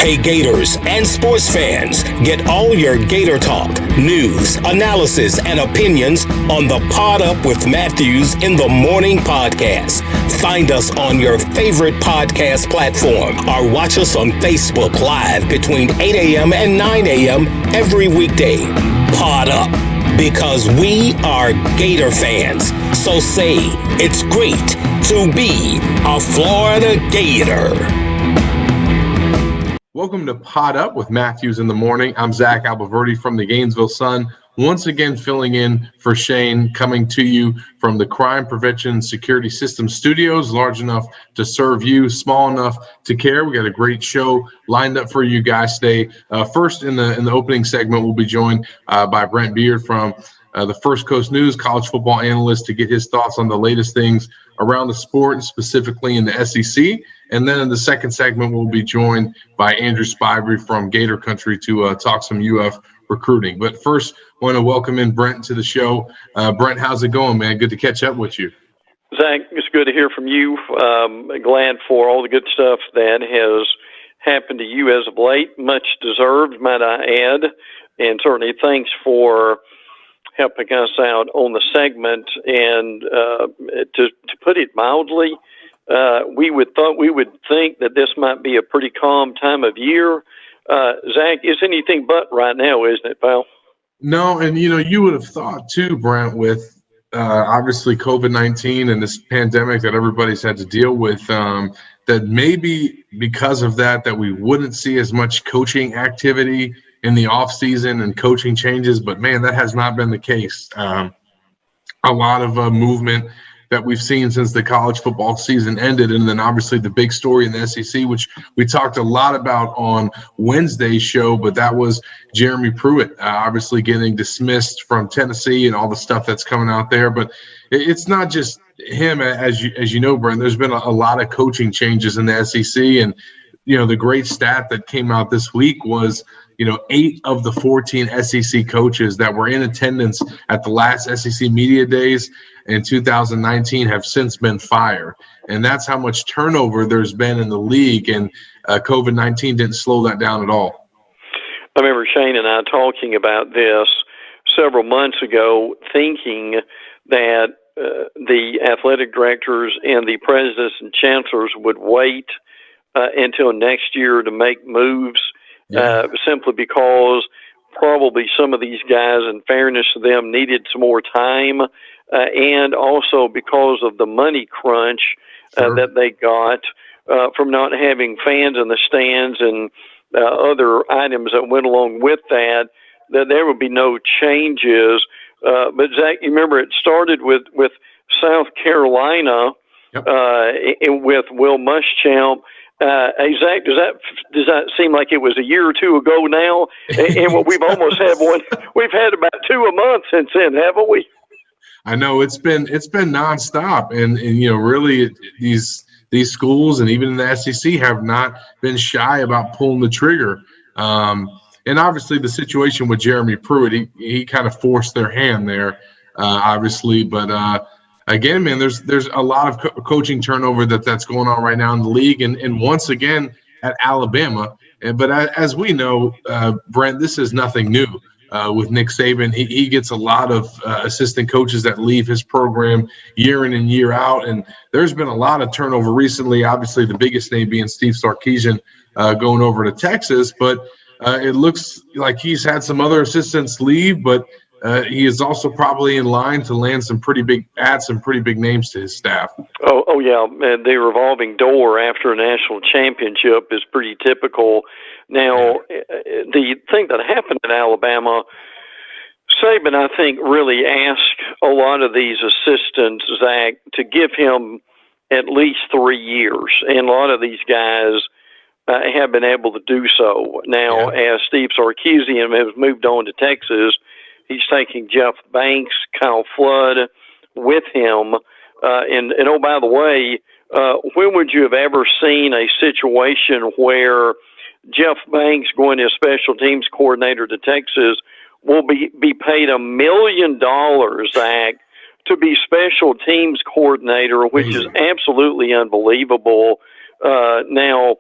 Hey Gators and sports fans, get all your Gator talk, news, analysis, and opinions on the PodUp with Matthews in the Morning podcast. Find us on your favorite podcast platform or watch us on Facebook Live between 8 a.m. and 9 a.m. every weekday. PodUp, because we are Gator fans. So say it's great to be a Florida Gator. Welcome to PodUp with Matthews in the Morning. I'm Zach Abolverdi from the Gainesville Sun, once again filling in for Shane, coming to you from the Crime Prevention Security System Studios, large enough to serve you, small enough to care. We got a great show lined up for you guys today. First, in the opening segment, we'll be joined by Brent Beaird from the First Coast News, college football analyst, to get his thoughts on the latest things around the sport, specifically in the SEC. And then in the second segment, we'll be joined by Andrew Spivey from Gator Country to talk some UF recruiting. But first, I want to welcome in Brent to the show. Brent, how's it going, man? Good to catch up with you. Zach, it's good to hear from you. Glad for all the good stuff that has happened to you as of late. Much deserved, might I add. And certainly thanks for helping us out on the segment. And to put it mildly, we would think that this might be a pretty calm time of year. Zach, it's anything but right now, isn't it, pal? No, and you would have thought too, Brent, with obviously COVID-19 and this pandemic that everybody's had to deal with, that maybe because of that we wouldn't see as much coaching activity in the off season and coaching changes, but man, that has not been the case. A lot of movement that we've seen since the college football season ended. And then obviously the big story in the SEC, which we talked a lot about on Wednesday's show, but that was Jeremy Pruitt obviously getting dismissed from Tennessee and all the stuff that's coming out there. But it's not just him, as you know, Brent. There's been a lot of coaching changes in the SEC. And, the great stat that came out this week was, 8 of the 14 SEC coaches that were in attendance at the last SEC Media Days in 2019 have since been fired. And that's how much turnover there's been in the league, and COVID-19 didn't slow that down at all. I remember Shane and I talking about this several months ago, thinking that the athletic directors and the presidents and chancellors would wait until next year to make moves. Simply because probably some of these guys, in fairness to them, needed some more time, and also because of the money crunch that they got from not having fans in the stands and other items that went along with that there would be no changes. But Zach, you remember it started with South Carolina with Will Muschamp. Hey Zach, does that seem like it was a year or two ago now? And we've almost had one. We've had about 2 a month since then, haven't we? I know it's been nonstop, and really these schools and even the SEC have not been shy about pulling the trigger. And obviously the situation with Jeremy Pruitt, he kind of forced their hand there, obviously, but. Again, man, there's a lot of coaching turnover that's going on right now in the league, and once again at Alabama. But as we know, Brent, this is nothing new with Nick Saban. He gets a lot of assistant coaches that leave his program year in and year out, and there's been a lot of turnover recently. Obviously, the biggest name being Steve Sarkisian going over to Texas, but it looks like he's had some other assistants leave, but he is also probably in line to land some pretty big names to his staff. Oh yeah, and the revolving door after a national championship is pretty typical. Now, the thing that happened in Alabama, Saban, I think, really asked a lot of these assistants, Zach, to give him at least 3 years, and a lot of these guys have been able to do so. Now, as Steve Sarkisian has moved on to Texas, he's taking Jeff Banks, Kyle Flood with him. And oh, by the way, when would you have ever seen a situation where Jeff Banks, going as special teams coordinator to Texas, will be paid $1 million, Zach, to be special teams coordinator, which is absolutely unbelievable. Now,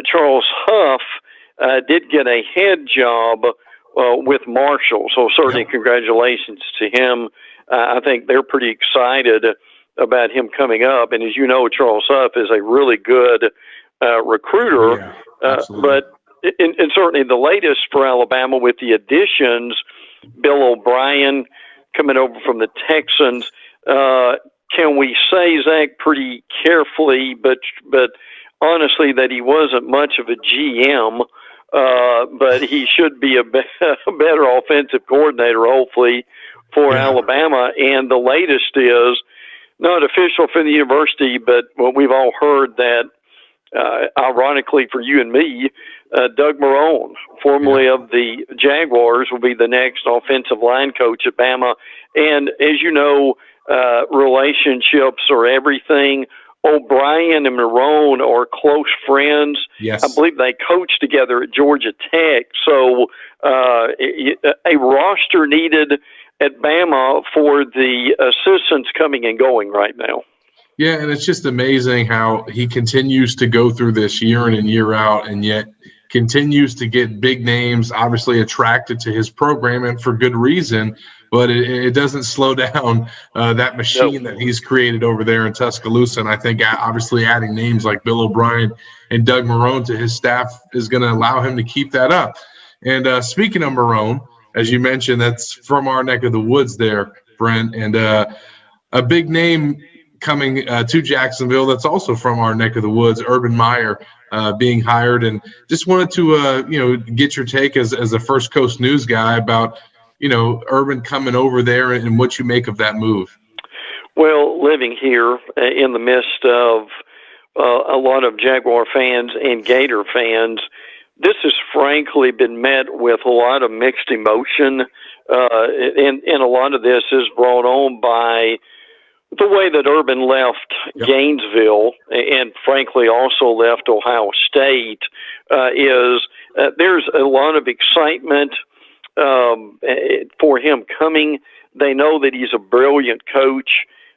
Charles Huff did get a head job with Marshall. So certainly congratulations to him. I think they're pretty excited about him coming up. And as you know, Charles Huff is a really good recruiter. But and certainly the latest for Alabama with the additions, Bill O'Brien coming over from the Texans. Can we say, Zach, pretty carefully, but honestly, that he wasn't much of a GM, but he should be a better offensive coordinator, hopefully, for Alabama. And the latest is not official from the university, but what we've all heard that, ironically for you and me, Doug Marrone, formerly of the Jaguars, will be the next offensive line coach at Bama. And as you know, relationships are everything. O'Brien and Marrone are close friends. Yes. I believe they coach together at Georgia Tech. So a roster needed at Bama for the assistants coming and going right now. Yeah, and it's just amazing how he continues to go through this year in and year out, and yet continues to get big names, obviously attracted to his program, and for good reason. But it doesn't slow down that machine that he's created over there in Tuscaloosa. And I think obviously adding names like Bill O'Brien and Doug Marrone to his staff is going to allow him to keep that up. And speaking of Marrone, as you mentioned, that's from our neck of the woods there, Brent, and a big name coming to Jacksonville that's also from our neck of the woods, Urban Meyer, being hired. And just wanted to get your take as a First Coast News guy about Urban coming over there and what you make of that move. Well, living here in the midst of a lot of Jaguar fans and Gator fans, this has frankly been met with a lot of mixed emotion, and a lot of this is brought on by the way that Urban left Gainesville and frankly also left Ohio State. There's a lot of excitement for him coming. They know that he's a brilliant coach,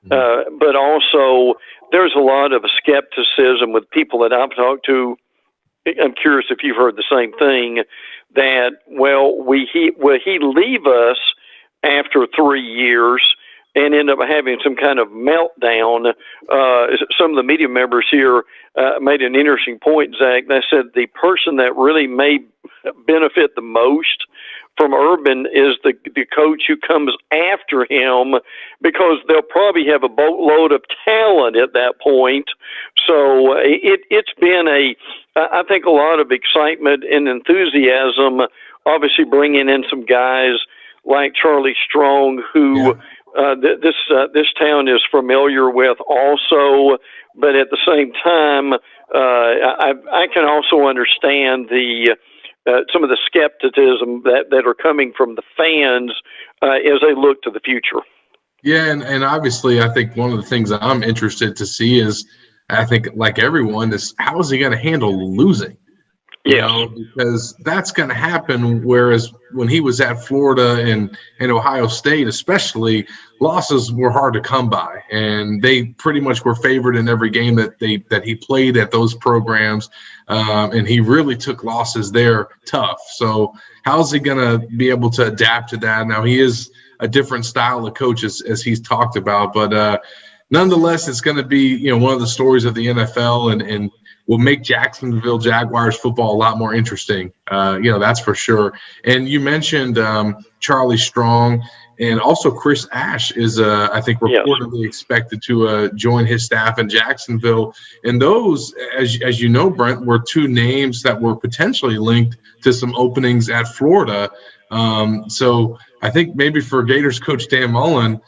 but also there's a lot of skepticism with people that I've talked to. I'm curious if you've heard the same thing, that, will he leave us after 3 years and end up having some kind of meltdown? Some of the media members here made an interesting point, Zach. They said the person that really may benefit the most from Urban is the coach who comes after him, because they'll probably have a boatload of talent at that point. So it's been I think a lot of excitement and enthusiasm, obviously bringing in some guys like Charlie Strong, who this town is familiar with also, but at the same time, I can also understand some of the skepticism that are coming from the fans as they look to the future. Yeah, and obviously I think one of the things that I'm interested to see is, I think like everyone, is how is he going to handle losing? Because that's going to happen. Whereas when he was at Florida and Ohio State, especially, losses were hard to come by, and they pretty much were favored in every game that he played at those programs. And he really took losses there tough. So how's he going to be able to adapt to that? Now, he is a different style of coach as he's talked about, but nonetheless, it's going to be one of the stories of the NFL, and will make Jacksonville Jaguars football a lot more interesting. That's for sure. And you mentioned Charlie Strong, and also Chris Ash is, I think, reportedly expected to join his staff in Jacksonville. And those, as you know, Brent, were two names that were potentially linked to some openings at Florida. So I think maybe for Gators coach Dan Mullen,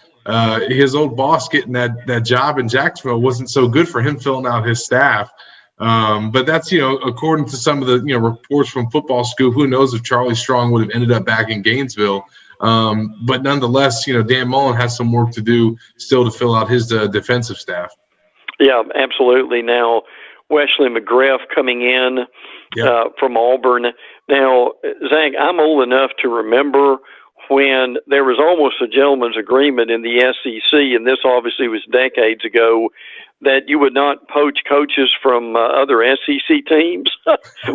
his old boss getting that job in Jacksonville wasn't so good for him filling out his staff. But that's, according to some of the, reports from Football Scoop, who knows if Charlie Strong would have ended up back in Gainesville. But nonetheless, Dan Mullen has some work to do still to fill out his defensive staff. Yeah, absolutely. Now, Wesley McGriff coming in from Auburn. Now, Zach, I'm old enough to remember when there was almost a gentleman's agreement in the SEC, and this obviously was decades ago, that you would not poach coaches from other SEC teams.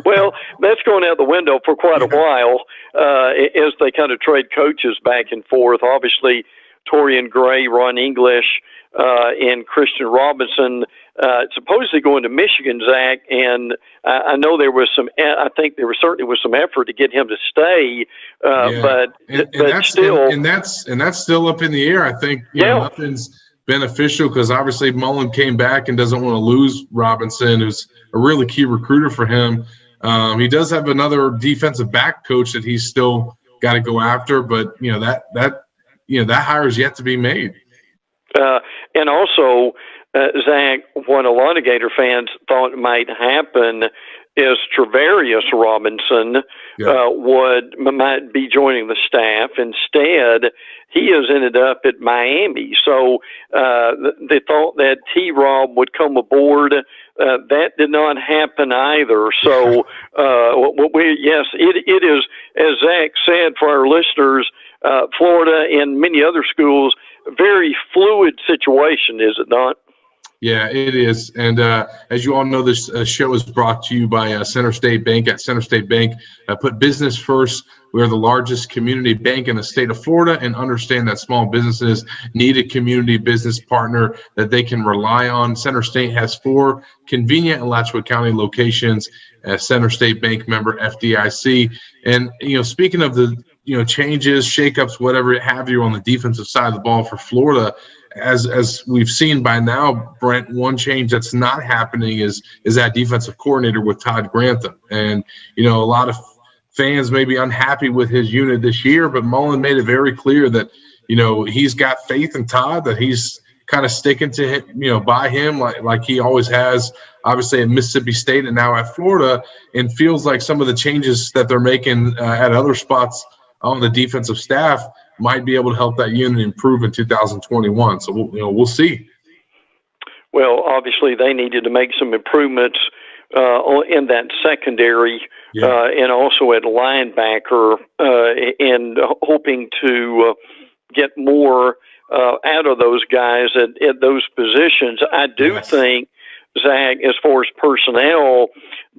Well, that's going out the window for quite a while as they kind of trade coaches back and forth. Obviously, Torian Gray, Ron English, and Christian Robinson supposedly going to Michigan, Zach, and I know there was some. I think there certainly was some effort to get him to stay, but that's still up in the air. I think nothing's beneficial because obviously Mullen came back and doesn't want to lose Robinson, who's a really key recruiter for him. He does have another defensive back coach that he's still got to go after, but that hire is yet to be made. And also, Zach, what a lot of Gator fans thought might happen is Travarius Robinson might be joining the staff. Instead, he has ended up at Miami. So they thought that T-Rob would come aboard. That did not happen either. So, it is, as Zach said for our listeners, Florida and many other schools, very fluid situation, is it not? Yeah, it is. And as you all know, this show is brought to you by Center State Bank. At Center State Bank, put business first. We are the largest community bank in the state of Florida and understand that small businesses need a community business partner that they can rely on. Center State has 4 convenient Alachua County locations. Center State Bank member FDIC. And, speaking of the changes, shakeups, whatever have you on the defensive side of the ball for Florida, as we've seen by now, Brent, one change that's not happening is that defensive coordinator with Todd Grantham. And, a lot of fans may be unhappy with his unit this year, but Mullen made it very clear that, he's got faith in Todd, that he's kind of sticking to him, by him like he always has, obviously at Mississippi State and now at Florida, and feels like some of the changes that they're making at other spots on the defensive staff might be able to help that unit improve in 2021. So we'll see. Well, obviously they needed to make some improvements in that secondary and also at linebacker, and hoping to get more out of those guys at those positions. I do think, Zach, as far as personnel,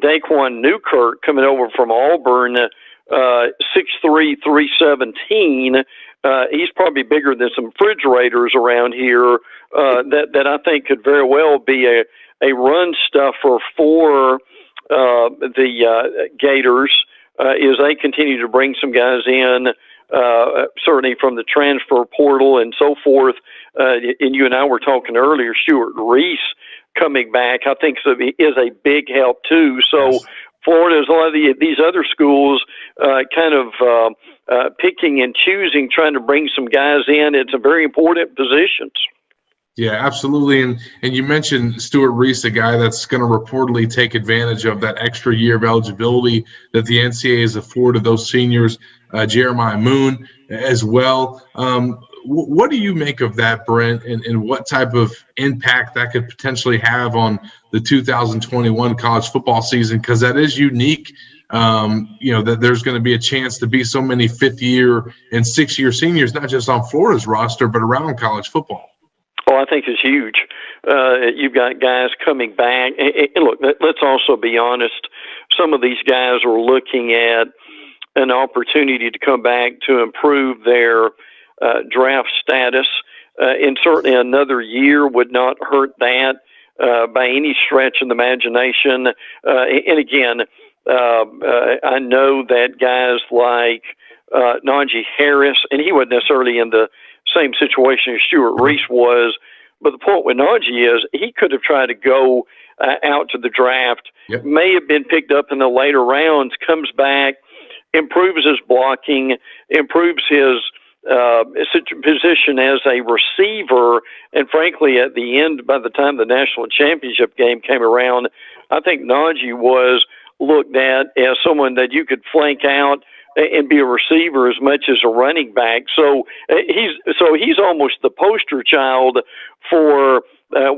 Daquan Newkirk coming over from Auburn, 6'3", 317. He's probably bigger than some refrigerators around here. That I think could very well be a run stuffer for the Gators as they continue to bring some guys in, certainly from the transfer portal and so forth. And you and I were talking earlier, Stuart Reese coming back, I think is a big help too. So. Yes. Florida is a lot of these other schools kind of picking and choosing, trying to bring some guys in. It's a very important positions. Yeah, absolutely. And you mentioned Stuart Reese, a guy that's going to reportedly take advantage of that extra year of eligibility that the NCAA has afforded those seniors, Jeremiah Moon as well. What do you make of that, Brent, and what type of impact that could potentially have on the 2021 college football season? Because that is unique, that there's going to be a chance to be so many fifth-year and sixth-year seniors, not just on Florida's roster, but around college football. Oh, I think it's huge. You've got guys coming back. And look, let's also be honest. Some of these guys are looking at an opportunity to come back to improve their draft status, and certainly another year would not hurt that by any stretch of the imagination. And again, I know that guys like Najee Harris, and he wasn't necessarily in the same situation as Stuart Reese was, but the point with Najee is he could have tried to go out to the draft, may have been picked up in the later rounds, comes back, improves his blocking, improves his position as a receiver, and frankly, at the end, by the time the national championship game came around, I think Najee was looked at as someone that you could flank out and be a receiver as much as a running back. So he's almost the poster child for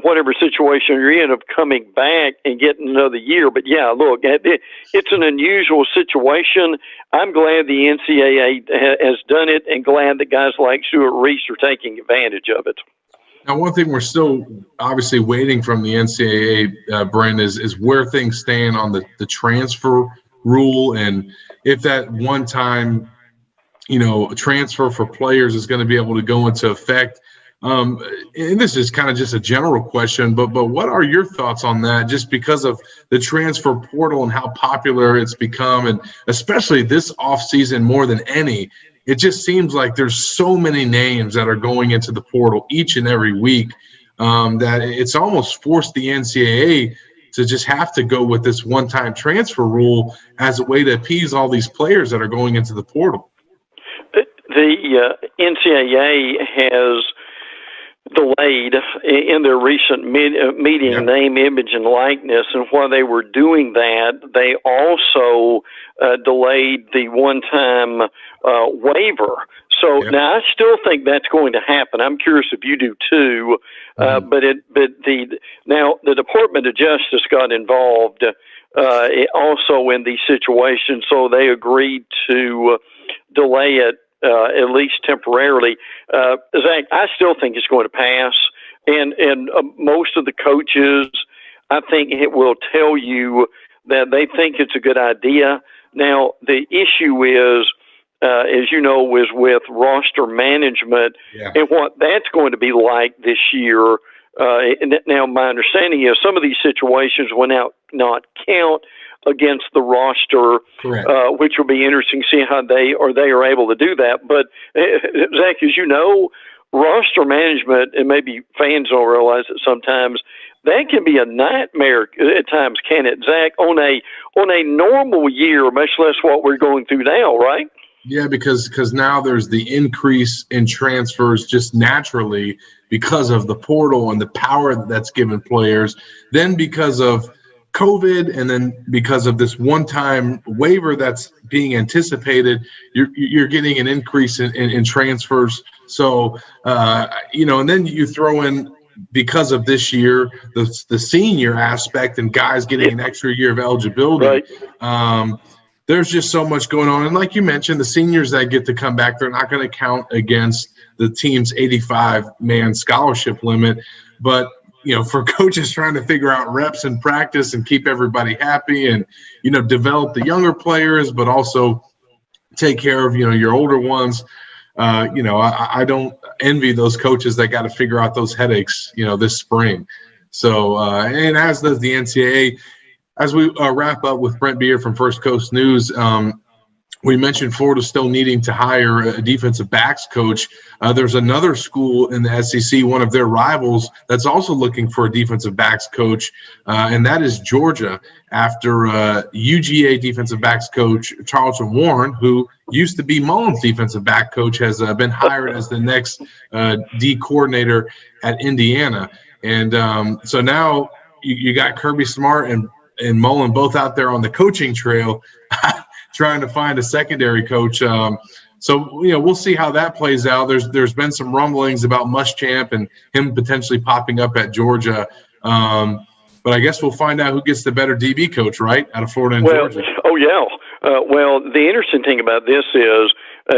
whatever situation you're in of coming back and getting another year. But yeah, look, it's an unusual situation. I'm glad the NCAA has done it, and glad that guys like Stuart Reese are taking advantage of it. Now, one thing we're still obviously waiting from the NCAA, Brent, is where things stand on the transfer rule, and if that one-time, transfer for players is going to be able to go into effect. And this is kind of just a general question, but what are your thoughts on that, just because of the transfer portal and how popular it's become, and especially this offseason more than any? It just seems like there's so many names that are going into the portal each and every week that it's almost forced the NCAA to just have to go with this one-time transfer rule as a way to appease all these players that are going into the portal. The NCAA has delayed in their recent meeting name, image, and likeness, and while they were doing that, they also delayed the one-time waiver. So now I still think that's going to happen. I'm curious if you do too. But the Department of Justice got involved also in these situations, so they agreed to delay it at least temporarily. Zach, I still think it's going to pass, and most of the coaches, I think it will tell you that they think it's a good idea. Now, the issue is, as you know, is with roster management and what that's going to be like this year. Now, my understanding is some of these situations will now not count against the roster, which will be interesting to see how they are able to do that. But, Zach, as you know, roster management, and maybe fans don't realize it sometimes, that can be a nightmare at times, can it, Zach, on a normal year, much less what we're going through now, right? Yeah, because now there's the increase in transfers just naturally because of the portal and the power that's given players. Then because of COVID, and then because of this one-time waiver that's being anticipated, you're getting an increase in transfers. So, and then you throw in, because of this year, the senior aspect and guys getting an extra year of eligibility. Right. There's just so much going on. And like you mentioned, the seniors that get to come back, they're not going to count against the team's 85-man scholarship limit. But, for coaches trying to figure out reps and practice and keep everybody happy and, develop the younger players, but also take care of, your older ones. I don't envy those coaches that got to figure out those headaches, this spring. So, and as does the NCAA. As we wrap up with Brent Beaird from First Coast News, we mentioned Florida still needing to hire a defensive backs coach. There's another school in the SEC, one of their rivals, that's also looking for a defensive backs coach, and that is Georgia, after UGA defensive backs coach Charlton Warren, who used to be Mullen's defensive back coach, has been hired as the next D coordinator at Indiana. And so now you got Kirby Smart and Mullen both out there on the coaching trail trying to find a secondary coach. So we'll see how that plays out. There's been some rumblings about Muschamp and him potentially popping up at Georgia. But I guess we'll find out who gets the better DB coach, right, out of Florida and Georgia. Oh, yeah. Well, the interesting thing about this is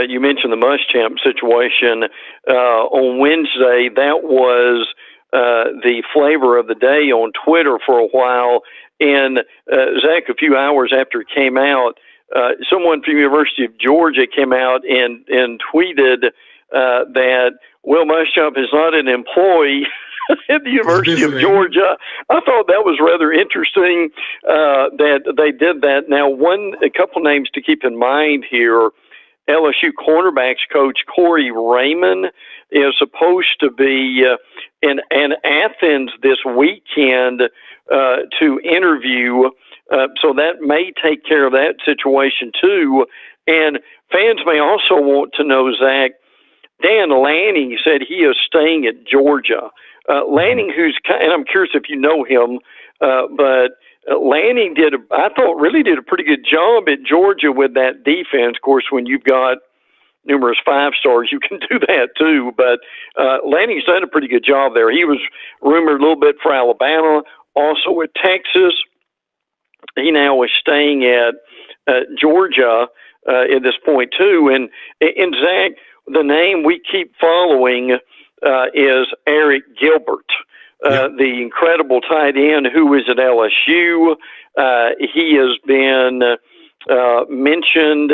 you mentioned the Muschamp situation. On Wednesday, that was the flavor of the day on Twitter for a while. And, Zach, a few hours after it came out, someone from the University of Georgia came out and tweeted that Will Muschamp is not an employee at the University of Georgia. I thought that was rather interesting that they did that. Now, a couple names to keep in mind here. LSU cornerbacks coach Corey Raymond is supposed to be in Athens this weekend to interview. So that may take care of that situation too. And fans may also want to know, Zach, Dan Lanning said he is staying at Georgia. Lanning, and I'm curious if you know him, but Lanning I thought really did a pretty good job at Georgia with that defense. Of course, when you've got numerous 5-stars, you can do that too. But Lanning's done a pretty good job there. He was rumored a little bit for Alabama, also at Texas. He now is staying at Georgia at this point too. And Zach, the name we keep following is Eric Gilbert, the incredible tight end who is at LSU. He has been mentioned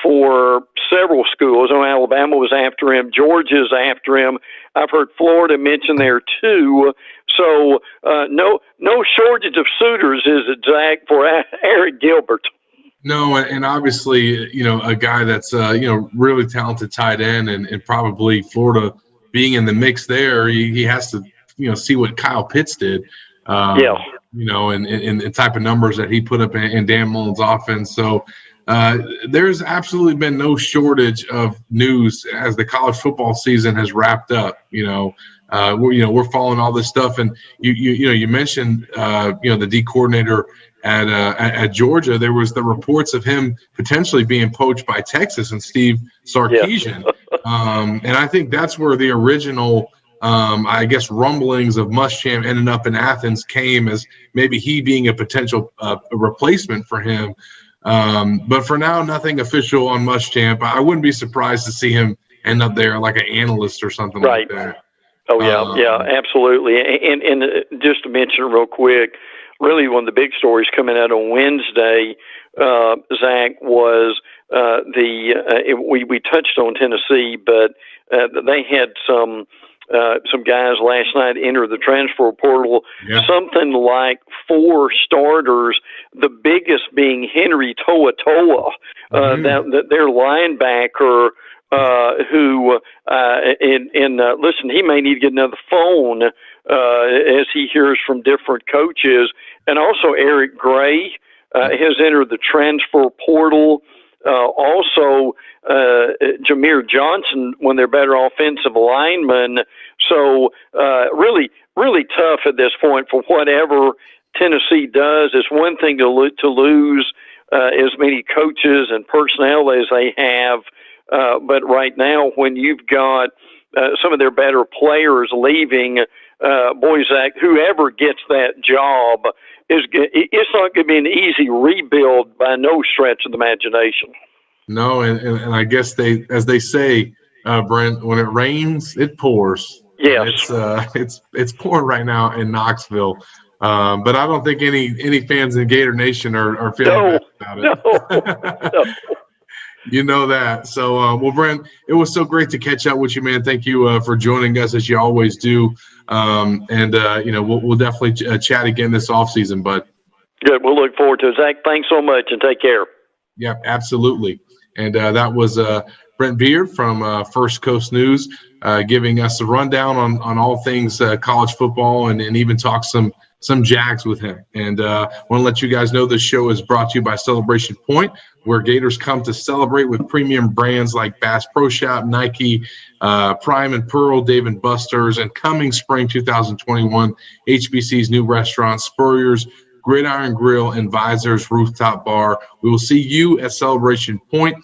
for several schools. Alabama was after him. Georgia's after him. I've heard Florida mentioned there too. So no shortage of suitors, is it, Zach, for Eric Gilbert? No, and obviously, a guy that's really talented tight end, and probably Florida being in the mix there, he has to see what Kyle Pitts did. And the type of numbers that he put up in Dan Mullen's offense. So there's absolutely been no shortage of news as the college football season has wrapped up. We're following all this stuff, and you mentioned the D coordinator at Georgia. There was the reports of him potentially being poached by Texas and Steve Sarkisian, and I think that's where the original rumblings of Muschamp ending up in Athens came, as maybe he being a potential replacement for him. But for now, nothing official on Muschamp. I wouldn't be surprised to see him end up there like an analyst or something like that. Oh, yeah, absolutely. And just to mention real quick, really one of the big stories coming out on Wednesday, Zach, was we touched on Tennessee, but they had some guys last night enter the transfer portal, something like 4 starters, the biggest being Henry To'oTo'o, their linebacker, who listen, he may need to get another phone as he hears from different coaches. And also Eric Gray has entered the transfer portal. Also, Jameer Johnson, one of their better offensive linemen. So really, really tough at this point for whatever Tennessee does. It's one thing to lose as many coaches and personnel as they have, but right now when you've got some of their better players leaving, Zach, whoever gets that job, it's not going to be an easy rebuild by no stretch of the imagination. No, and I guess as they say, Brent, when it rains, it pours. Yes, it's pouring right now in Knoxville, but I don't think any fans in Gator Nation are feeling bad about it. No. You know that. So, well, Brent, it was so great to catch up with you, man. Thank you for joining us as you always do. We'll definitely chat again this offseason, bud. Good. We'll look forward to it. Zach, thanks so much and take care. Yeah, absolutely. And that was Brent Beaird from First Coast News giving us a rundown on all things college football and even talk some Jags with him. And I want to let you guys know this show is brought to you by Celebration Point, where Gators come to celebrate with premium brands like Bass Pro Shop, Nike, Prime and Pearl, Dave & Buster's, and coming spring 2021, HBC's new restaurant, Spurrier's Gridiron Grill, and Visor's Rooftop Bar. We will see you at Celebration Point,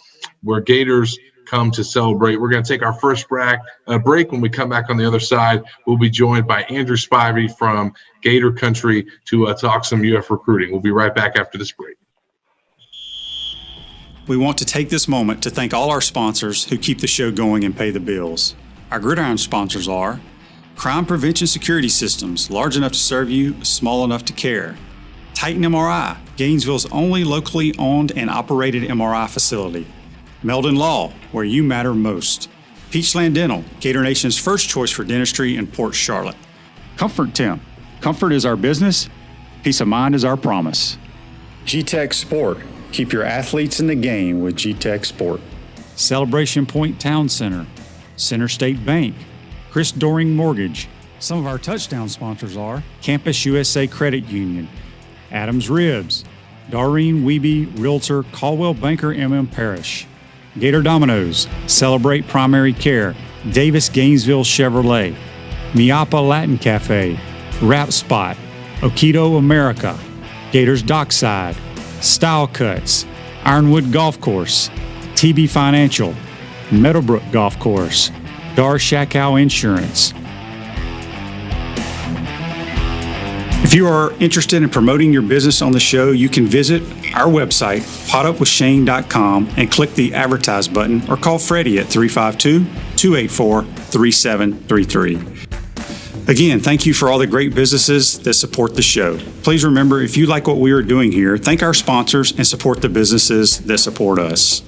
where Gators come to celebrate. We're going to take our first break. When we come back on the other side, we'll be joined by Andrew Spivey from Gator Country to talk some UF recruiting. We'll be right back after this break. We want to take this moment to thank all our sponsors who keep the show going and pay the bills. Our Gridiron sponsors are Crime Prevention Security Systems, large enough to serve you, small enough to care. Titan MRI, Gainesville's only locally owned and operated MRI facility. Meldon Law, where you matter most. Peachland Dental, Gator Nation's first choice for dentistry in Port Charlotte. Comfort Temp, comfort is our business, peace of mind is our promise. G-Tech Sport, keep your athletes in the game with G-Tech Sport. Celebration Point Town Center, Center State Bank, Chris Doring Mortgage. Some of our touchdown sponsors are Campus USA Credit Union, Adams Ribs, Doreen Wiebe Realtor, Caldwell Banker MM Parish, Gator Dominoes, Celebrate Primary Care, Davis Gainesville Chevrolet, Miapa Latin Cafe, Rap Spot, Okido America, Gator's Dockside, Style Cuts, Ironwood Golf Course, TB Financial, Meadowbrook Golf Course, Dar Shakow Insurance. If you are interested in promoting your business on the show, you can visit our website, podupwithshane.com, and click the Advertise button or call Freddie at 352-284-3733. Again, thank you for all the great businesses that support the show. Please remember, if you like what we are doing here, thank our sponsors and support the businesses that support us.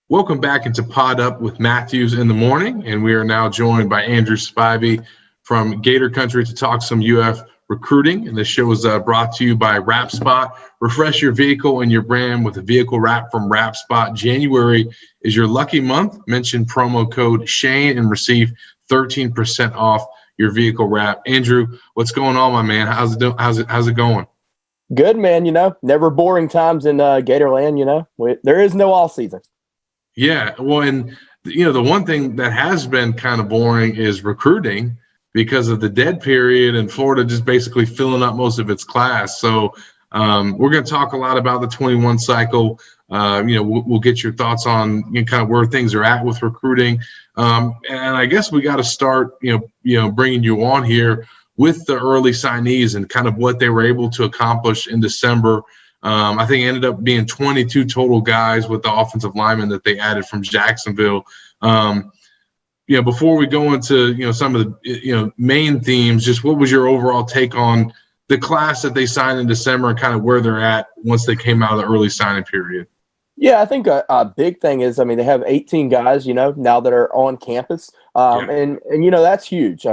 Welcome back into PodUp with Matthews in the morning, and we are now joined by Andrew Spivey from Gator Country to talk some UF recruiting. And this show is brought to you by WrapSpot. Refresh your vehicle and your brand with a vehicle wrap from WrapSpot. January is your lucky month. Mention promo code Shane and receive 13% off your vehicle wrap. Andrew, what's going on, my man? How's it going? Good, man. Never boring times in Gatorland. There is no off season. Yeah, well, and the one thing that has been kind of boring is recruiting, because of the dead period and Florida just basically filling up most of its class. So we're going to talk a lot about the 21 cycle. We'll get your thoughts on kind of where things are at with recruiting. And I guess we got to start, bringing you on here with the early signees and kind of what they were able to accomplish in December. I think it ended up being 22 total guys with the offensive linemen that they added from Jacksonville. Before we go into, some of the, main themes, just what was your overall take on the class that they signed in December and kind of where they're at once they came out of the early signing period? Yeah, I think a big thing is, they have 18 guys, now that are on campus. And that's huge.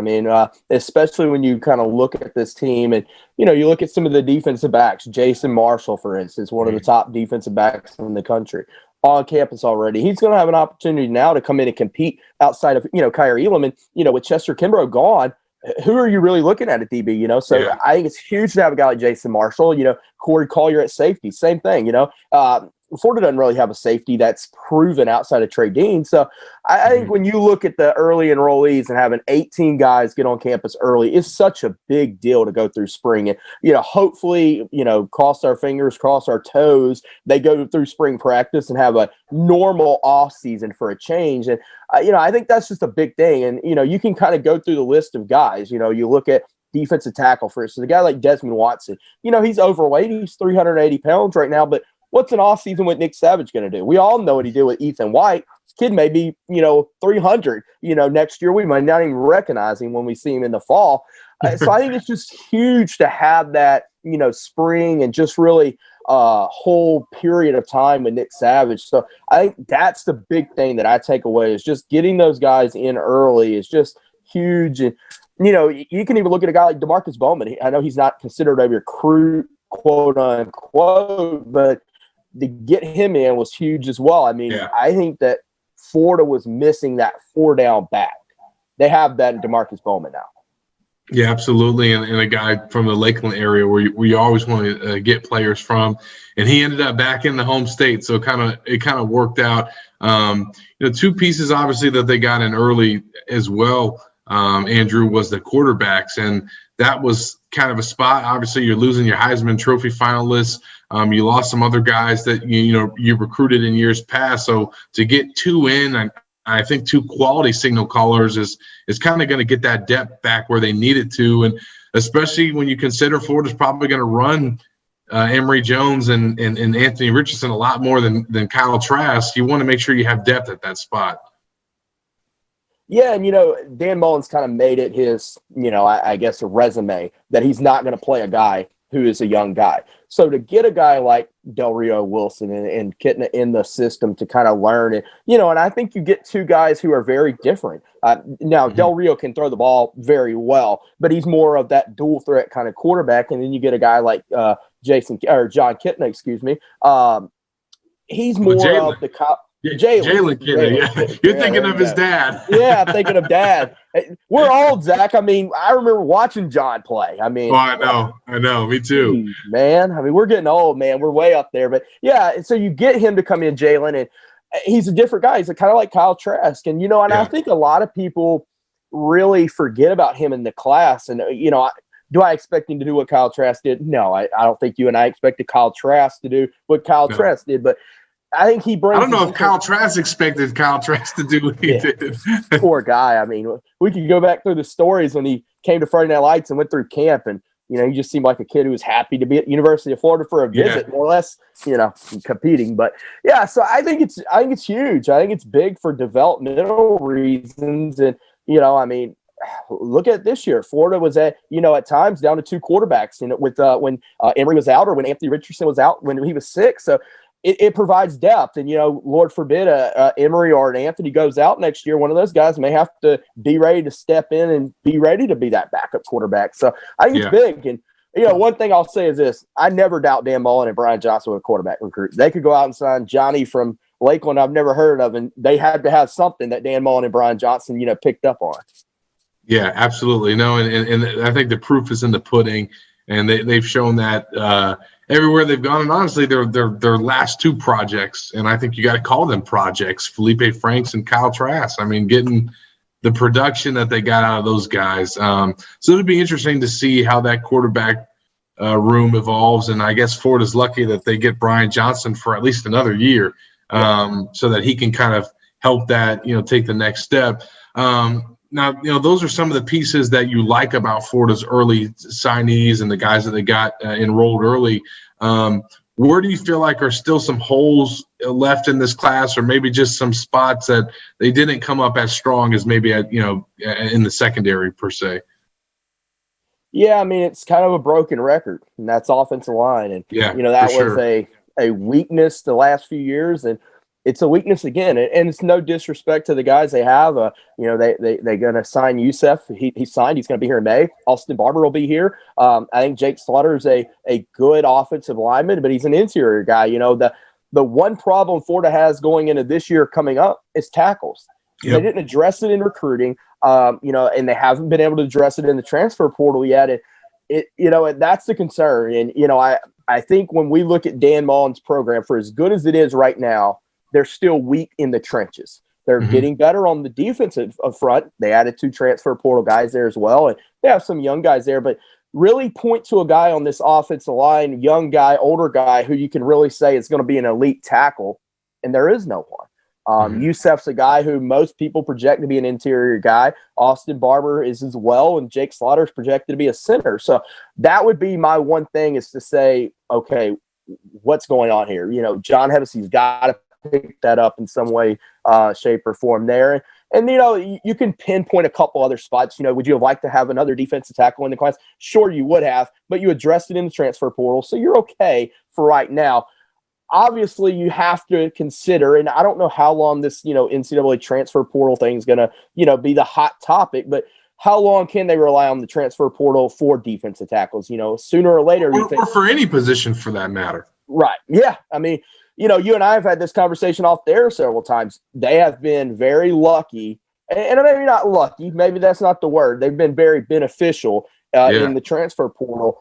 Especially when you kind of look at this team and, you look at some of the defensive backs. Jason Marshall, for instance, one of the top defensive backs in the country, on campus already. He's going to have an opportunity now to come in and compete outside of, Kyrie Elam. And, with Chester Kimbrough gone, who are you really looking at DB? So yeah. I think it's huge to have a guy like Jason Marshall, Corey Collier at safety, same thing, Florida doesn't really have a safety that's proven outside of Trey Dean. So I think when you look at the early enrollees and having 18 guys get on campus early, it's such a big deal to go through spring. And, hopefully, cross our fingers, cross our toes, they go through spring practice and have a normal off season for a change. And, I think that's just a big thing. And, you can kind of go through the list of guys, you look at defensive tackle, for instance, a guy like Desmond Watson, he's overweight. He's 380 pounds right now, but what's an offseason with Nick Savage going to do? We all know what he did with Ethan White. This kid may be, 300, next year. We might not even recognize him when we see him in the fall. So I think it's just huge to have that, spring and just really whole period of time with Nick Savage. So I think that's the big thing that I take away is just getting those guys in early is just huge. And, you can even look at a guy like DeMarcus Bowman. I know he's not considered a recruit, quote unquote, but to get him in was huge as well. I think that Florida was missing that 4-down back. They have that in DeMarcus Bowman now. Yeah, absolutely. And a guy from the Lakeland area where you always want to get players from. And he ended up back in the home state. So it kind of worked out. Two pieces, obviously, that they got in early as well, Andrew, was the quarterbacks. And that was kind of a spot. Obviously, you're losing your Heisman Trophy finalists. You lost some other guys that you recruited in years past. So to get two in, I think two quality signal callers is kind of going to get that depth back where they need it to. And especially when you consider Florida's probably going to run Emory Jones and Anthony Richardson a lot more than Kyle Trask, you want to make sure you have depth at that spot. Yeah, and, Dan Mullins kind of made it his, I guess, a resume that he's not going to play a guy who is a young guy. So to get a guy like Del Rio Wilson and Kitna in the system to kind of learn it, and I think you get two guys who are very different. Now, Del Rio can throw the ball very well, but he's more of that dual threat kind of quarterback. And then you get a guy like John Kitna, he's more of the Jalen Kitna, yeah. You're thinking of his dad. Yeah, I'm thinking of dad. We're old, Zach. I remember watching John play. I know. Me too. Man, we're getting old, man. We're way up there. But, yeah, so you get him to come in, Jalen, and he's a different guy. He's kind of like Kyle Trask. And, I think a lot of people really forget about him in the class. And, Do I expect him to do what Kyle Trask did? No, I don't think you and I expected Kyle Trask to do what Kyle Trask did, but I think he brings. I don't know if Kyle Trask expected Kyle Trask to do what he did. Poor guy. I mean, we could go back through the stories when he came to Friday Night Lights and went through camp, and he just seemed like a kid who was happy to be at University of Florida for a visit, more or less, competing. But yeah, so I think it's huge. I think it's big for developmental reasons, and I mean, look at this year. Florida was at times down to 2 quarterbacks, with when Emory was out or when Anthony Richardson was out when he was sick. So it provides depth, and Lord forbid Emory or an Anthony goes out next year. One of those guys may have to be ready to step in and be ready to be that backup quarterback. So I think it's big. And one thing I'll say is this: I never doubt Dan Mullen and Brian Johnson with quarterback recruits. They could go out and sign Johnny from Lakeland I've never heard of, and they had to have something that Dan Mullen and Brian Johnson picked up on. Yeah, absolutely. No, and I think the proof is in the pudding, and they've shown that everywhere they've gone. And honestly, their last 2 projects, and I think you got to call them projects, Felipe Franks and Kyle Trask. I mean, getting the production that they got out of those guys. So it'll be interesting to see how that quarterback room evolves. And I guess Florida's lucky that they get Brian Johnson for at least another year, so that he can kind of help that, take the next step. Now, those are some of the pieces that you like about Florida's early signees and the guys that they got enrolled early. Where do you feel like are still some holes left in this class, or maybe just some spots that they didn't come up as strong as maybe in the secondary per se? Yeah, I mean, it's kind of a broken record, and that's offensive line. And, that was a weakness the last few years, and it's a weakness again. And it's no disrespect to the guys they have. They're going to sign Youssef. He signed. He's going to be here in May. Austin Barber will be here. I think Jake Slaughter is a good offensive lineman, but he's an interior guy. The one problem Florida has going into this year coming up is tackles. Yep. They didn't address it in recruiting, and they haven't been able to address it in the transfer portal yet. That's the concern. And, I think when we look at Dan Mullen's program, for as good as it is right now, they're still weak in the trenches. They're getting better on the defensive front. They added 2 transfer portal guys there as well, and they have some young guys there. But really point to a guy on this offensive line, young guy, older guy, who you can really say is going to be an elite tackle, and there is no one. Youssef's a guy who most people project to be an interior guy. Austin Barber is as well, and Jake Slaughter is projected to be a center. So that would be my one thing, is to say, okay, what's going on here? John Hevessy's got to pick that up in some way, shape, or form there. And, you can pinpoint a couple other spots. Would you have liked to have another defensive tackle in the class? Sure, you would have, but you addressed it in the transfer portal, so you're okay for right now. Obviously, you have to consider, and I don't know how long this, NCAA transfer portal thing is going to, be the hot topic, but how long can they rely on the transfer portal for defensive tackles? Sooner or later. Or for any position for that matter. Right. Yeah. I mean, you and I have had this conversation off the air several times. They have been very lucky, and maybe not lucky, maybe that's not the word. They've been very beneficial in the transfer portal.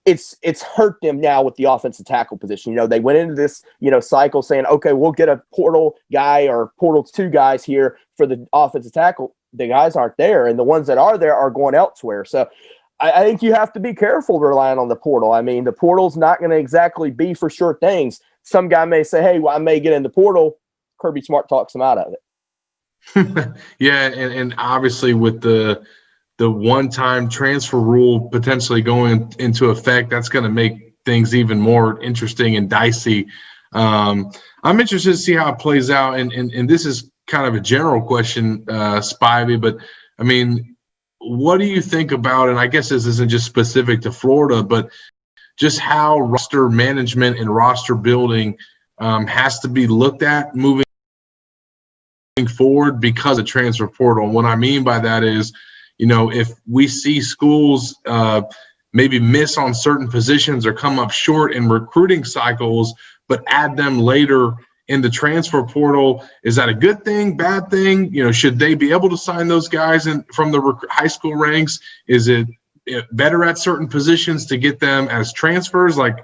It's hurt them now with the offensive tackle position. They went into this, cycle saying, okay, we'll get a portal guy or portal 2 guys here for the offensive tackle. The guys aren't there, and the ones that are there are going elsewhere. So I think you have to be careful relying on the portal. I mean, the portal's not going to exactly be for sure things. Some guy may say, hey, well, I may get in the portal. Kirby Smart talks him out of it. Yeah, and obviously with the one-time transfer rule potentially going into effect, that's going to make things even more interesting and dicey. I'm interested to see how it plays out, and this is kind of a general question, Spivey, but, I mean, what do you think about, and I guess this isn't just specific to Florida, but just how roster management and roster building has to be looked at moving forward because of transfer portal. And what I mean by that is, if we see schools maybe miss on certain positions or come up short in recruiting cycles, but add them later in the transfer portal, is that a good thing, bad thing? Should they be able to sign those guys from the high school ranks? Is it better at certain positions to get them as transfers? Like,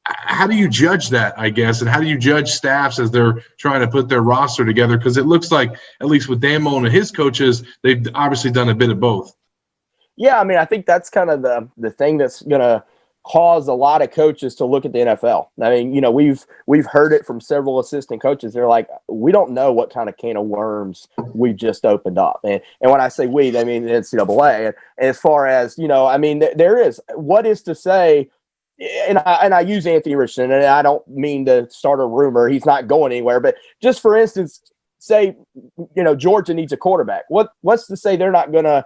how do you judge that, I guess, and how do you judge staffs as they're trying to put their roster together? Because it looks like, at least with Dan Mullen and his coaches, they've obviously done a bit of both. Yeah, I mean, I think that's kind of the thing that's going to cause a lot of coaches to look at the NFL. I mean, we've heard it from several assistant coaches. They're like, we don't know what kind of can of worms we've just opened up. And when I say we, I mean NCAA. And as far as, I mean, there is what is to say. And I use Anthony Richardson, and I don't mean to start a rumor. He's not going anywhere. But just for instance, say, Georgia needs a quarterback. What's to say they're not going to,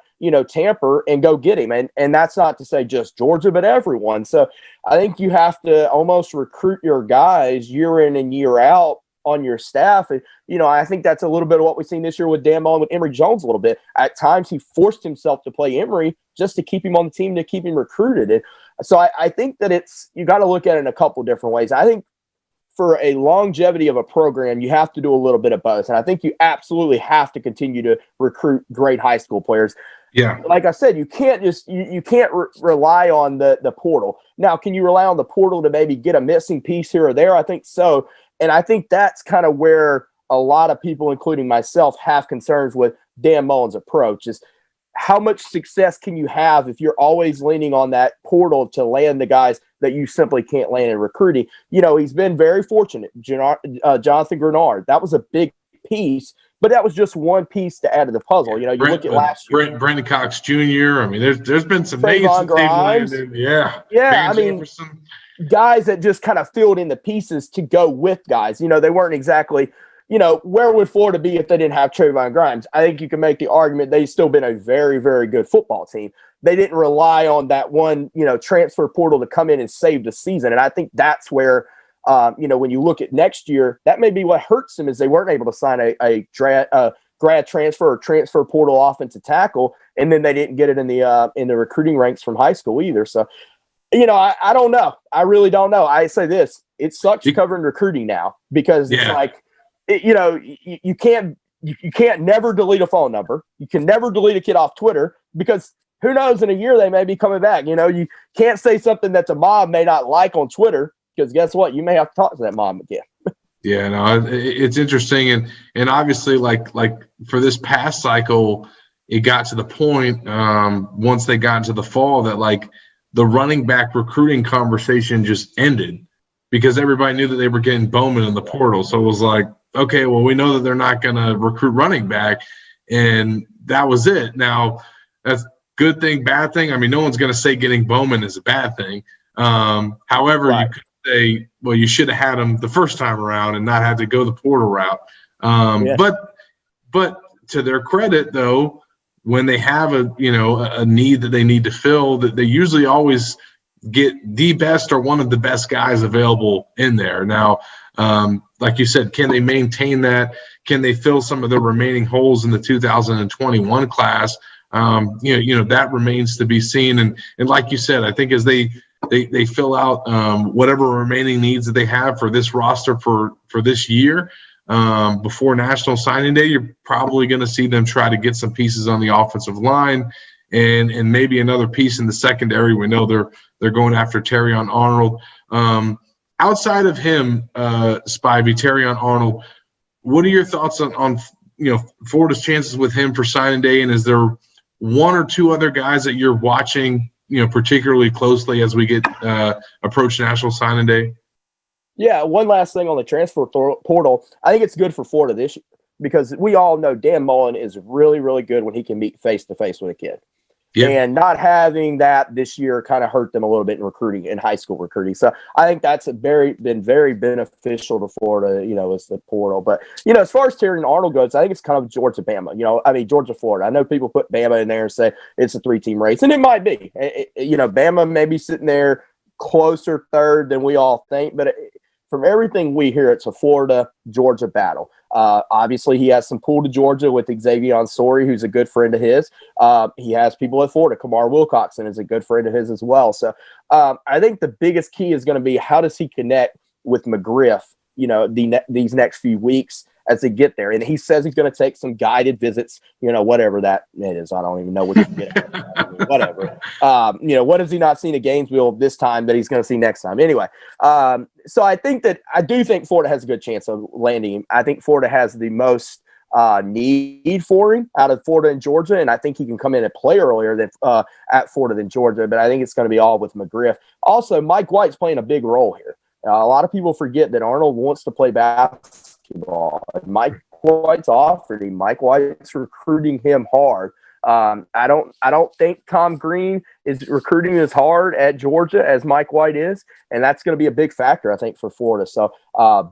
tamper and go get him? And that's not to say just Georgia, but everyone. So I think you have to almost recruit your guys year in and year out on your staff. And, I think that's a little bit of what we've seen this year with Dan Mullen, with Emory Jones a little bit. At times he forced himself to play Emory just to keep him on the team, to keep him recruited. And so I think that you got to look at it in a couple of different ways. I think for a longevity of a program, you have to do a little bit of both. And I think you absolutely have to continue to recruit great high school players. Yeah. Like I said, you can't just you can't rely on the portal. Now, can you rely on the portal to maybe get a missing piece here or there? I think so. And I think that's kind of where a lot of people, including myself, have concerns with Dan Mullen's approach is how much success can you have if you're always leaning on that portal to land the guys that you simply can't land in recruiting? He's been very fortunate. Jonathan Grenard, that was a big piece, but that was just one piece to add to the puzzle. You look at last year. Brandon Cox Jr. I mean, there's been some names that they've landed. Yeah. I mean, guys that just kind of filled in the pieces to go with guys. They weren't exactly – where would Florida be if they didn't have Trayvon Grimes? I think you can make the argument they've still been a very, very good football team. They didn't rely on that one, transfer portal to come in and save the season. And I think that's where, when you look at next year, that may be what hurts them is they weren't able to sign a grad transfer or transfer portal offensive tackle, and then they didn't get it in the recruiting ranks from high school either. So, I don't know. I really don't know. I say this: it sucks covering recruiting now because it's like. You can't never delete a phone number. You can never delete a kid off Twitter because who knows, in a year they may be coming back. You can't say something that the mom may not like on Twitter because guess what? You may have to talk to that mom again. Yeah, no, it's interesting. And obviously like for this past cycle, it got to the point once they got into the fall that like the running back recruiting conversation just ended because everybody knew that they were getting Bowman in the portal. So it was like, okay, well, we know that they're not going to recruit running back, and that was it. Now, that's good thing, bad thing. I mean, no one's going to say getting Bowman is a bad thing. However, right. You could say, well, you should have had him the first time around and not had to go the portal route. But to their credit, though, when they have a need that they need to fill, that they usually always get the best or one of the best guys available in there. Now, like you said, can they maintain that? Can they fill some of the remaining holes in the 2021 class? That remains to be seen. And like you said, I think as they fill out whatever remaining needs that they have for this roster for this year, before National Signing Day, you're probably going to see them try to get some pieces on the offensive line and maybe another piece in the secondary. We know they're going after Terrion Arnold. Outside of him, Spivey, Terrion Arnold, what are your thoughts on Florida's chances with him for signing day? And is there one or two other guys that you're watching, particularly closely as we get approach National Signing Day? Yeah, one last thing on the transfer portal. I think it's good for Florida this year because we all know Dan Mullen is really, really good when he can meet face-to-face with a kid. Yep. And not having that this year kind of hurt them a little bit in recruiting, in high school recruiting. So I think that's been very beneficial to Florida, as the portal. But, as far as Terrion Arnold goes, I think it's kind of Georgia-Bama. Georgia-Florida. I know people put Bama in there and say it's a 3-team race, and it might be. Bama may be sitting there closer third than we all think, but from everything we hear, it's a Florida-Georgia battle. Obviously, he has some pull to Georgia with Xavier Ansori, who's a good friend of his. He has people at Florida. Kamar Wilcoxon is a good friend of his as well. So I think the biggest key is going to be how does he connect with McGriff, these next few weeks as they get there. And he says he's going to take some guided visits, whatever that is. I don't even know what he's getting. Whatever. What has he not seen at Gainesville this time that he's going to see next time? Anyway, so I do think Florida has a good chance of landing him. I think Florida has the most need for him out of Florida and Georgia, and I think he can come in and play earlier than at Florida than Georgia, but I think it's going to be all with McGriff. Also, Mike White's playing a big role here. A lot of people forget that Arnold wants to play basketball. Mike White's offered him. Mike White's recruiting him hard. I don't think Tom Green is recruiting as hard at Georgia as Mike White is, and that's going to be a big factor, I think, for Florida. So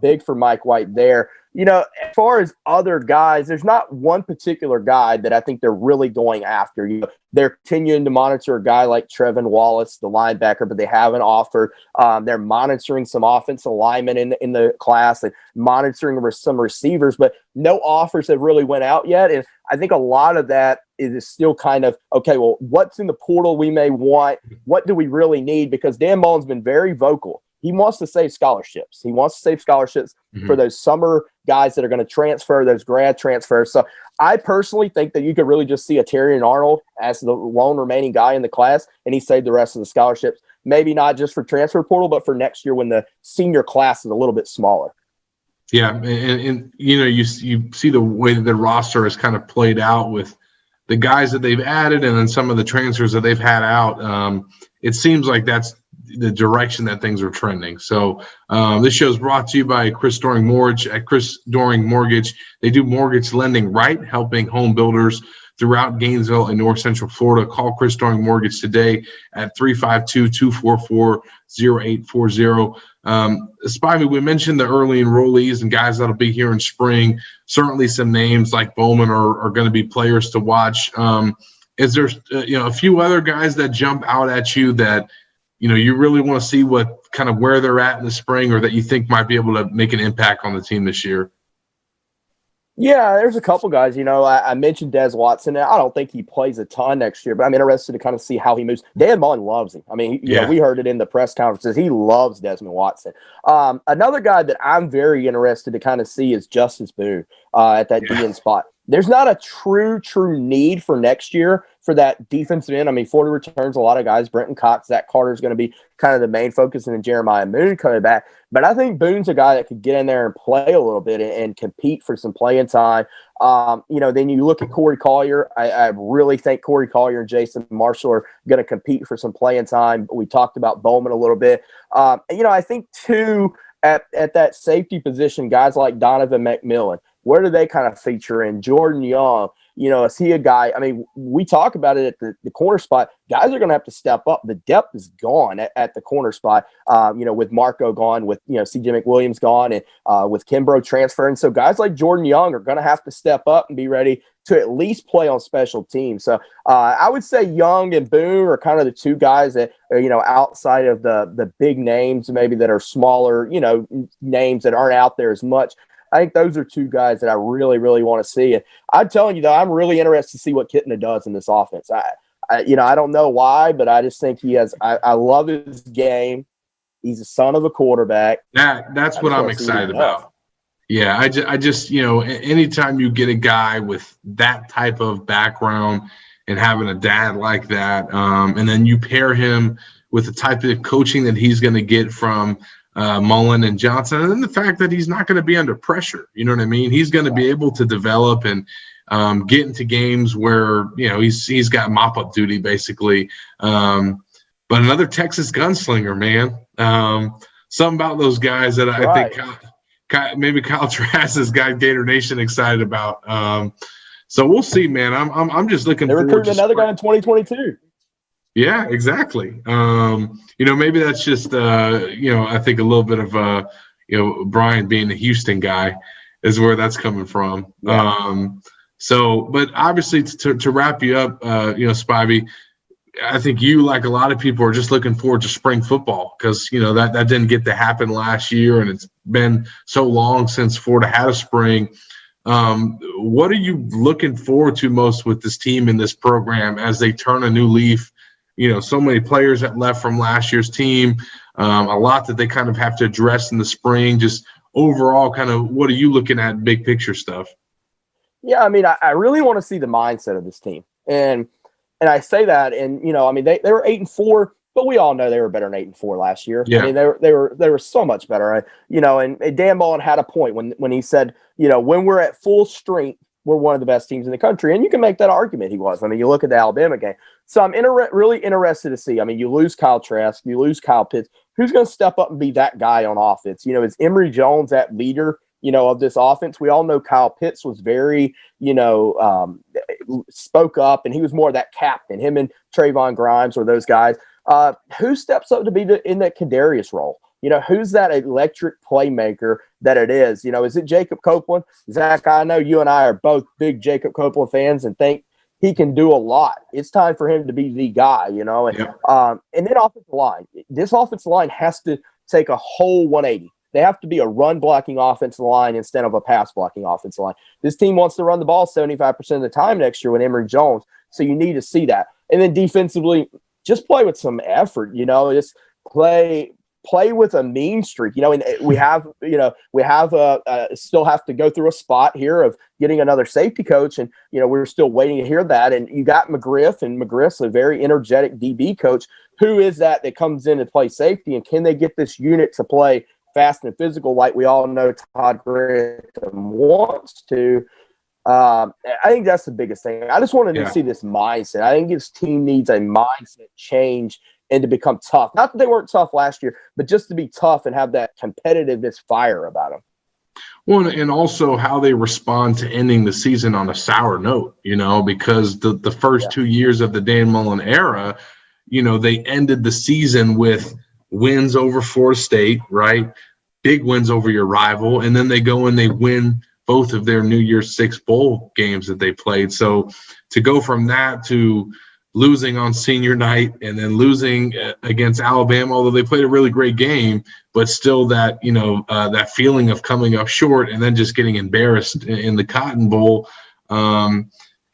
big for Mike White there. As far as other guys, there's not one particular guy that I think they're really going after. They're continuing to monitor a guy like Trevin Wallace, the linebacker, but they haven't offered. They're monitoring some offensive linemen in the class and monitoring some receivers, but no offers have really went out yet. And I think a lot of that is still kind of, okay, well, what's in the portal we may want? What do we really need? Because Dan Mullen's been very vocal. He wants to save scholarships. He wants to save scholarships for those summer guys that are going to transfer, those grad transfers. So I personally think that you could really just see a Terrion Arnold as the lone remaining guy in the class, and he saved the rest of the scholarships. Maybe not just for transfer portal, but for next year when the senior class is a little bit smaller. Yeah, and you see the way that the roster is kind of played out with the guys that they've added and then some of the transfers that they've had out. It seems like that's the direction that things are trending. So this show is brought to you by Chris Doring Mortgage. At Chris Doring Mortgage, they do mortgage lending right, helping home builders throughout Gainesville and North Central Florida. Call Chris Doring Mortgage today at 352-244-0840. Spivey, we mentioned the early enrollees and guys that'll be here in spring. Certainly some names like Bowman are going to be players to watch. Is there a few other guys that jump out at you that you really want to see what kind of where they're at in the spring, or that you think might be able to make an impact on the team this year? Yeah, there's a couple guys. I mentioned Des Watson. I don't think he plays a ton next year, but I'm interested to kind of see how he moves. Dan Mullen loves him. I mean, we heard it in the press conferences. He loves Desmond Watson. Another guy that I'm very interested to kind of see is Justice Boone at that DN spot. There's not a true need for next year for that defensive end. I mean, Florida returns a lot of guys. Brenton Cox, Zach Carter is going to be kind of the main focus, and then Jeremiah Moon coming back. But I think Boone's a guy that could get in there and play a little bit and compete for some playing time. Then you look at Corey Collier. I really think Corey Collier and Jason Marshall are going to compete for some playing time. We talked about Bowman a little bit. I think, too, at that safety position, guys like Donovan McMillan, where do they kind of feature in? Jordan Young, is he a guy? I mean, we talk about it at the corner spot. Guys are going to have to step up. The depth is gone at the corner spot, with Marco gone, with, C.J. McWilliams gone, and with Kimbrough transferring. So guys like Jordan Young are going to have to step up and be ready to at least play on special teams. So I would say Young and Boone are kind of the two guys that are, outside of the big names, maybe that are smaller, names that aren't out there as much. I think those are two guys that I really, really want to see. And I'm telling you, though, I'm really interested to see what Kitna does in this offense. I don't know why, but I just think he has – I love his game. He's a son of a quarterback. That's what I'm excited about. Yeah, I just anytime you get a guy with that type of background and having a dad like that, and then you pair him with the type of coaching that he's going to get from Mullen and Johnson, and then the fact that he's not going to be under pressure. You know what I mean? He's going to be able to develop and get into games where he's got mop-up duty basically. But another Texas gunslinger, man. Something about those guys that I think maybe Kyle Trask has got Gator Nation excited about. So we'll see, man. I'm just looking forward to recruiting another guy in 2022. Yeah, exactly. Maybe that's just I think a little bit of Brian being a Houston guy is where that's coming from. Yeah. But obviously to wrap you up, Spivey, I think you, like a lot of people, are just looking forward to spring football because that didn't get to happen last year, and it's been so long since Florida had a spring. What are you looking forward to most with this team and this program as they turn a new leaf? So many players that left from last year's team, a lot that they kind of have to address in the spring. Just overall, kind of what are you looking at, big picture stuff? Yeah, I mean, I really want to see the mindset of this team. And I say that, and, they were 8-4, but we all know they were better than 8-4 last year. Yeah. I mean, they were so much better. And Dan Mullen had a point when he said, when we're at full strength, were one of the best teams in the country. And you can make that argument he was. I mean, you look at the Alabama game. So I'm really interested to see. I mean, you lose Kyle Trask, you lose Kyle Pitts. Who's going to step up and be that guy on offense? Is Emory Jones that leader, of this offense? We all know Kyle Pitts was very, spoke up, and he was more that captain. Him and Trayvon Grimes were those guys. Who steps up to be in that Kadarius role? Who's that electric playmaker that it is? Is it Jacob Copeland? Zach, I know you and I are both big Jacob Copeland fans and think he can do a lot. It's time for him to be the guy, And, and then offensive line. This offensive line has to take a whole 180. They have to be a run-blocking offensive line instead of a pass-blocking offensive line. This team wants to run the ball 75% of the time next year with Emory Jones, so you need to see that. And then defensively, just play with some effort, just play with a mean streak, and we have still have to go through a spot here of getting another safety coach. And, we're still waiting to hear that. And you got McGriff, and McGriff's a very energetic DB coach. Who is that comes in to play safety? And can they get this unit to play fast and physical like we all know Todd Grantham wants to? I think that's the biggest thing. I just wanted to see this mindset. I think this team needs a mindset change and to become tough. Not that they weren't tough last year, but just to be tough and have that competitiveness fire about them. Well, and also how they respond to ending the season on a sour note, because the first 2 years of the Dan Mullen era, they ended the season with wins over Florida State, right? Big wins over your rival. And then they go and they win both of their New Year's Six bowl games that they played. So to go from that to losing on senior night and then losing against Alabama, although they played a really great game, but still that, that feeling of coming up short and then just getting embarrassed in the Cotton Bowl.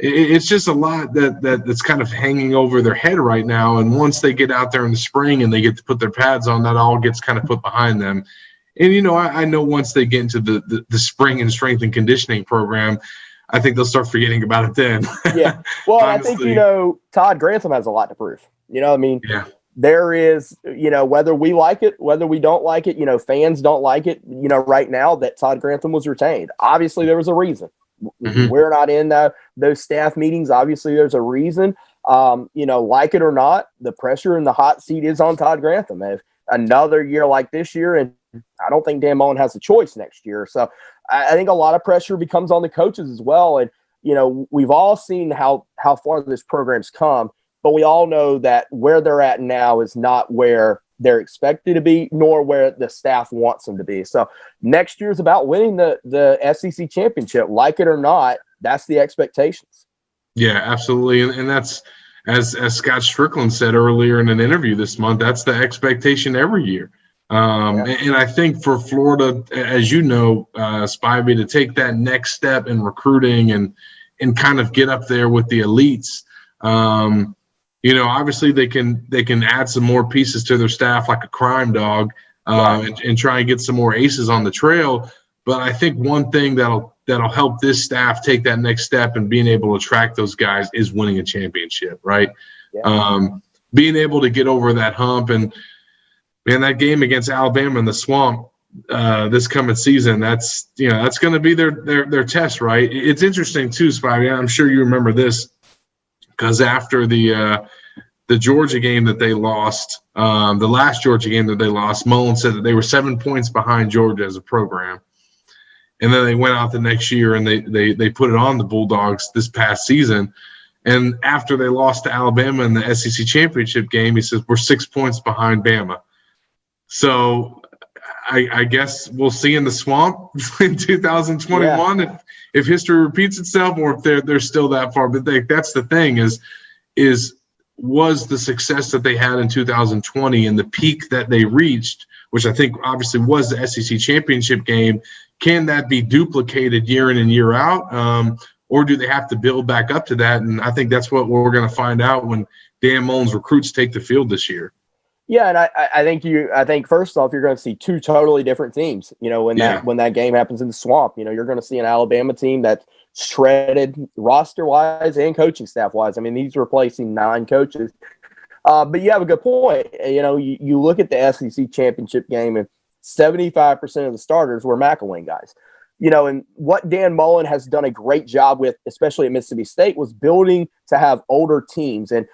It's just a lot that's kind of hanging over their head right now. And once they get out there in the spring and they get to put their pads on, that all gets kind of put behind them. And, I know once they get into the spring and strength and conditioning program, I think they'll start forgetting about it then. Yeah. Well, I think, Todd Grantham has a lot to prove. There is, whether we like it, whether we don't like it, fans don't like it, right now that Todd Grantham was retained. Obviously, there was a reason. Mm-hmm. We're not in those staff meetings. Obviously, there's a reason. Like it or not, the pressure in the hot seat is on Todd Grantham. If another year like this year, and I don't think Dan Mullen has a choice next year. So I think a lot of pressure becomes on the coaches as well. And, we've all seen how far this program's come, but we all know that where they're at now is not where they're expected to be, nor where the staff wants them to be. So next year is about winning the SEC championship. Like it or not, that's the expectations. Yeah, absolutely. And that's, as Scott Strickland said earlier in an interview this month, that's the expectation every year. And I think for Florida, as you know, Spivey, to take that next step in recruiting and kind of get up there with the elites, obviously they can add some more pieces to their staff like a crime dog and try and get some more aces on the trail. But I think one thing that'll help this staff take that next step and being able to attract those guys is winning a championship, right? Yeah. Being able to get over that hump and – man, that game against Alabama in the Swamp this coming season, that's going to be their test, right? It's interesting too, Spivey. I'm sure you remember this because after the Georgia game that they lost, the last Georgia game that they lost, Mullen said that they were 7 points behind Georgia as a program, and then they went out the next year and they put it on the Bulldogs this past season. And after they lost to Alabama in the SEC championship game, he says we're 6 points behind Bama. So I guess we'll see in the Swamp in 2021 if history repeats itself or if they're still that far. But that's the thing was the success that they had in 2020 and the peak that they reached, which I think obviously was the SEC championship game, can that be duplicated year in and year out? Or do they have to build back up to that? And I think that's what we're going to find out when Dan Mullen's recruits take the field this year. Yeah, and I think first off, you're going to see two totally different teams. When that game happens in the Swamp, you're going to see an Alabama team that's shredded roster wise and coaching staff wise. I mean, he's replacing 9 coaches. But you have a good point. You look at the SEC championship game, and 75% of the starters were McElwain guys. And what Dan Mullen has done a great job with, especially at Mississippi State, was building to have older teams. And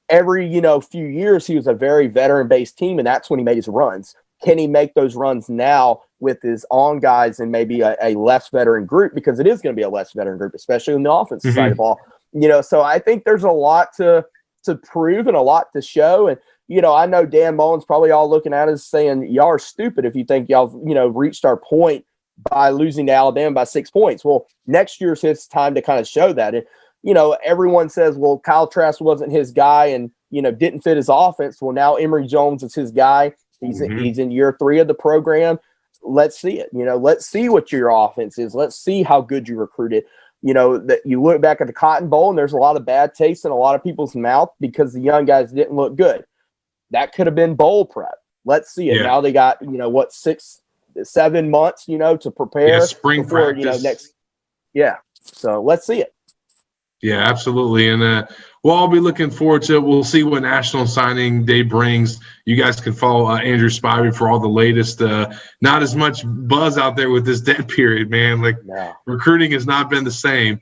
every, few years, he was a very veteran-based team, and that's when he made his runs. Can he make those runs now with his on guys and maybe a less veteran group? Because it is going to be a less veteran group, especially on the offensive side of the ball. So I think there's a lot to prove and a lot to show. And, I know Dan Mullen's probably all looking at us saying, y'all are stupid if you think y'all, reached our point by losing to Alabama by 6 points. Well, next year's his time to kind of show that. And, everyone says, well, Kyle Trask wasn't his guy and, didn't fit his offense. Well, now Emory Jones is his guy. He's in year 3 of the program. Let's see it. Let's see what your offense is. Let's see how good you recruited. That you look back at the Cotton Bowl and there's a lot of bad taste in a lot of people's mouth because the young guys didn't look good. That could have been bowl prep. Let's see it. Yeah. Now they got, 6-7 months, to prepare. Yeah, spring before, practice. So let's see it. Yeah, absolutely. And we'll all be looking forward to it. We'll see what National Signing Day brings. You guys can follow Andrew Spivey for all the latest. Not as much buzz out there with this dead period, man. Recruiting has not been the same.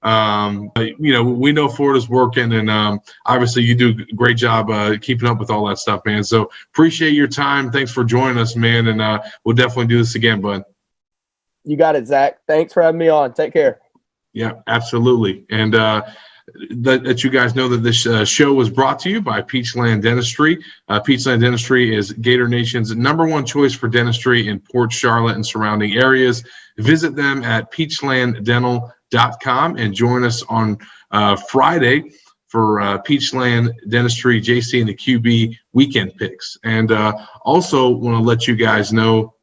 But, we know Florida's working, and obviously you do a great job keeping up with all that stuff, man. So appreciate your time. Thanks for joining us, man. And we'll definitely do this again, bud. You got it, Zach. Thanks for having me on. Take care. Yeah, absolutely. And that you guys know that this show was brought to you by Peachland Dentistry. Peachland Dentistry is Gator Nation's #1 choice for dentistry in Port Charlotte and surrounding areas. Visit them at peachlanddental.com and join us on Friday for Peachland Dentistry JC and the QB weekend picks. And also want to let you guys know,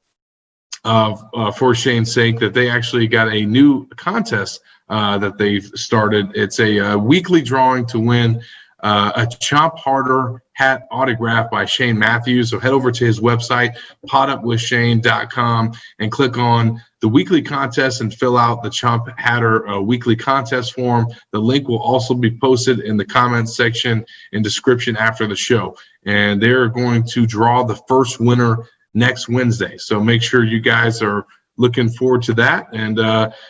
for Shane's sake, that they actually got a new contest that they've started. It's a weekly drawing to win a Chomp Harder hat autograph by Shane Matthews. So head over to his website, podupwithshane.com, and click on the weekly contest and fill out the Chomp Hatter weekly contest form. The link will also be posted in the comments section and description after the show. And they're going to draw the first winner next Wednesday. So make sure you guys are looking forward to that, and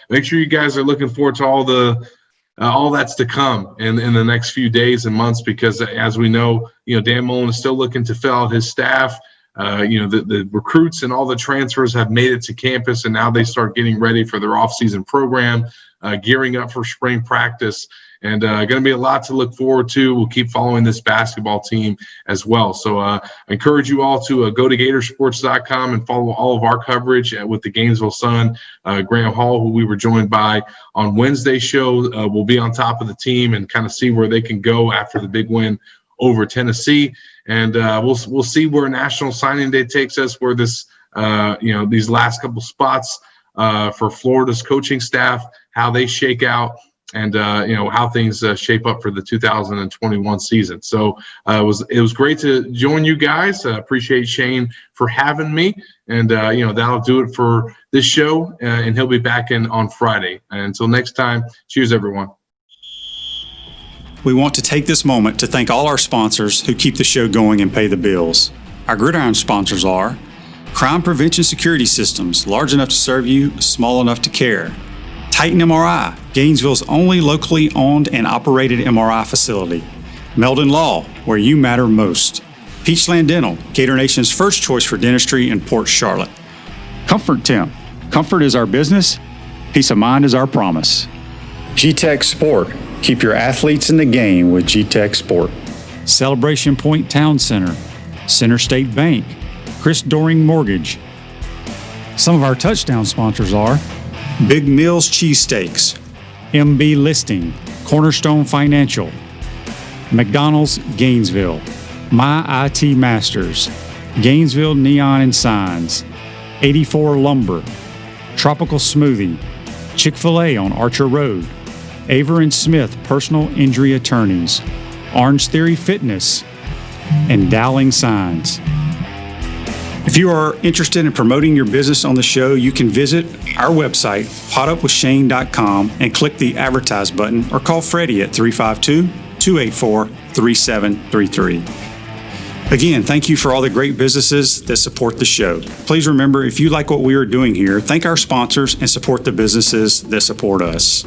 make sure you guys are looking forward to all that's to come in the next few days and months, because as we know, Dan Mullen is still looking to fill out his staff. The recruits and all the transfers have made it to campus, and now they start getting ready for their off-season program, gearing up for spring practice. And going to be a lot to look forward to. We'll keep following this basketball team as well. So I encourage you all to go to Gatorsports.com and follow all of our coverage with the Gainesville Sun. Graham Hall, who we were joined by on Wednesday's show, will be on top of the team and kind of see where they can go after the big win over Tennessee. And we'll see where National Signing Day takes us, where this these last couple spots for Florida's coaching staff, how they shake out, and how things shape up for the 2021 season. So it was great to join you guys. Appreciate Shane for having me, and that'll do it for this show. And he'll be back in on Friday. And until next time, cheers, everyone. We want to take this moment to thank all our sponsors who keep the show going and pay the bills. Our Gridiron sponsors are Crime Prevention Security Systems, large enough to serve you, small enough to care. Titan MRI, Gainesville's only locally owned and operated MRI facility. Meldon Law, where you matter most. Peachland Dental, Gator Nation's first choice for dentistry in Port Charlotte. Comfort Temp. Comfort is our business. Peace of mind is our promise. G-Tech Sport. Keep your athletes in the game with G-Tech Sport. Celebration Point Town Center. Center State Bank. Chris Doring Mortgage. Some of our touchdown sponsors are Big Mills Cheesesteaks, MB Listing, Cornerstone Financial, McDonald's Gainesville, My IT Masters, Gainesville Neon and Signs, 84 Lumber, Tropical Smoothie, Chick-fil-A on Archer Road, Aver and Smith Personal Injury Attorneys, Orange Theory Fitness, and Dowling Signs. If you are interested in promoting your business on the show, you can visit our website, podupwithshane.com, and click the advertise button, or call Freddie at 352-284-3733. Again, thank you for all the great businesses that support the show. Please remember, if you like what we are doing here, thank our sponsors and support the businesses that support us.